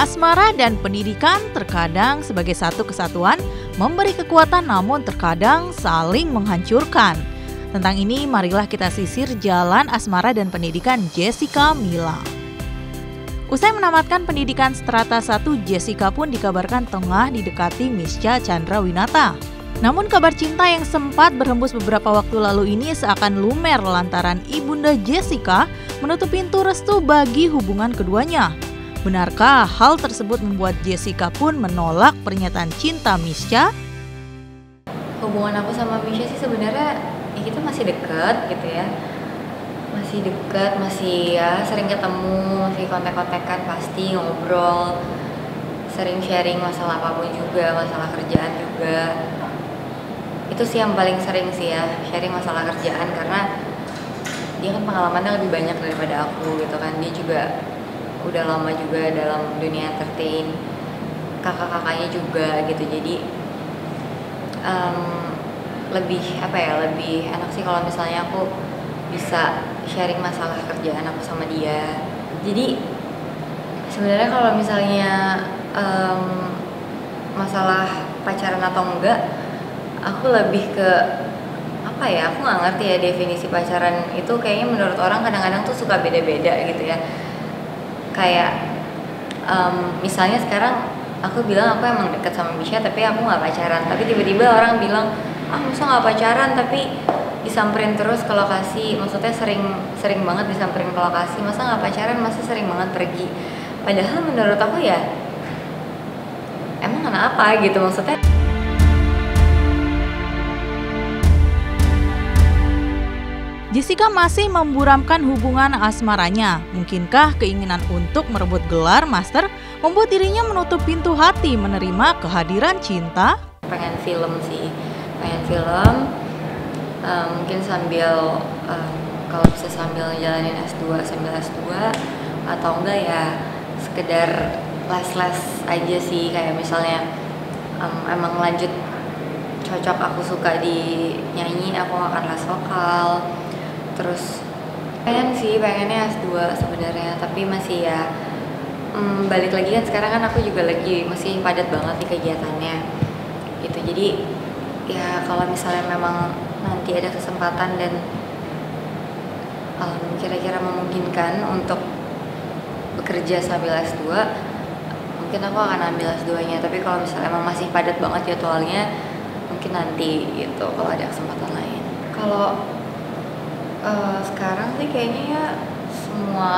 Asmara dan pendidikan terkadang sebagai satu kesatuan memberi kekuatan namun terkadang saling menghancurkan. Tentang ini marilah kita sisir jalan asmara dan pendidikan Jessica Mila. Usai menamatkan pendidikan strata 1, Jessica pun dikabarkan tengah didekati Mischa Chandrawinata. Namun kabar cinta yang sempat berhembus beberapa waktu lalu ini seakan lumer lantaran ibunda Jessica menutup pintu restu bagi hubungan keduanya. Benarkah hal tersebut membuat Jessica pun menolak pernyataan cinta Mischa? Hubungan aku sama Mischa sih sebenarnya kita masih dekat gitu ya. Masih dekat, masih ya sering ketemu, masih kontak-kontakan pasti, ngobrol, sering sharing masalah apapun juga, masalah kerjaan juga. Itu sih yang paling sering sih ya, sharing masalah kerjaan karena dia kan pengalamannya lebih banyak daripada aku gitu kan. Dia juga udah lama juga dalam dunia entertain, kakak-kakaknya juga gitu. Jadi lebih enak sih kalau misalnya aku bisa sharing masalah kerjaan aku sama dia. Jadi sebenarnya kalau misalnya masalah pacaran atau enggak, aku lebih ke aku nggak ngerti ya definisi pacaran itu. Kayaknya menurut orang kadang-kadang tuh suka beda-beda gitu ya. Kayak misalnya sekarang aku bilang aku emang deket sama Mischa tapi aku nggak pacaran, tapi tiba-tiba orang bilang masa nggak pacaran tapi disamperin terus ke lokasi, maksudnya sering banget disamperin ke lokasi, masa nggak pacaran, masa sering banget pergi. Padahal menurut aku ya emang kenapa gitu, maksudnya Jessica masih memburamkan hubungan asmaranya. Mungkinkah keinginan untuk merebut gelar master membuat dirinya menutup pintu hati menerima kehadiran cinta? Pengen film sih, mungkin sambil kalau bisa sambil jalanin S2 atau enggak ya sekedar les aja sih, kayak misalnya emang lanjut cocok, aku suka di nyanyi, aku akan les vokal. Terus pengennya S2 sebenarnya, tapi masih ya balik lagi kan sekarang kan aku juga lagi masih padat banget nih kegiatannya gitu. Jadi ya kalau misalnya memang nanti ada kesempatan dan kira-kira memungkinkan untuk bekerja sambil S2, mungkin aku akan ambil S2-nya. Tapi kalau misalnya emang masih padat banget jadwalnya, mungkin nanti gitu kalau ada kesempatan lain. Kalau sekarang sih kayaknya ya semua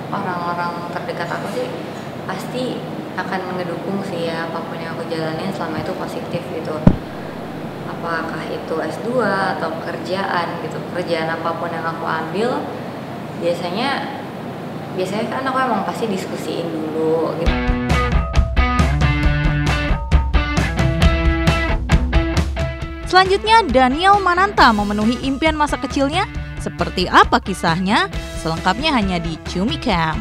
orang-orang terdekat aku sih pasti akan ngedukung sih ya apapun yang aku jalanin selama itu positif gitu. Apakah itu S2 atau pekerjaan gitu, pekerjaan apapun yang aku ambil, biasanya kan aku emang pasti diskusiin dulu gitu. Selanjutnya, Daniel Mananta memenuhi impian masa kecilnya. Seperti apa kisahnya? Selengkapnya hanya di Cumi Camp.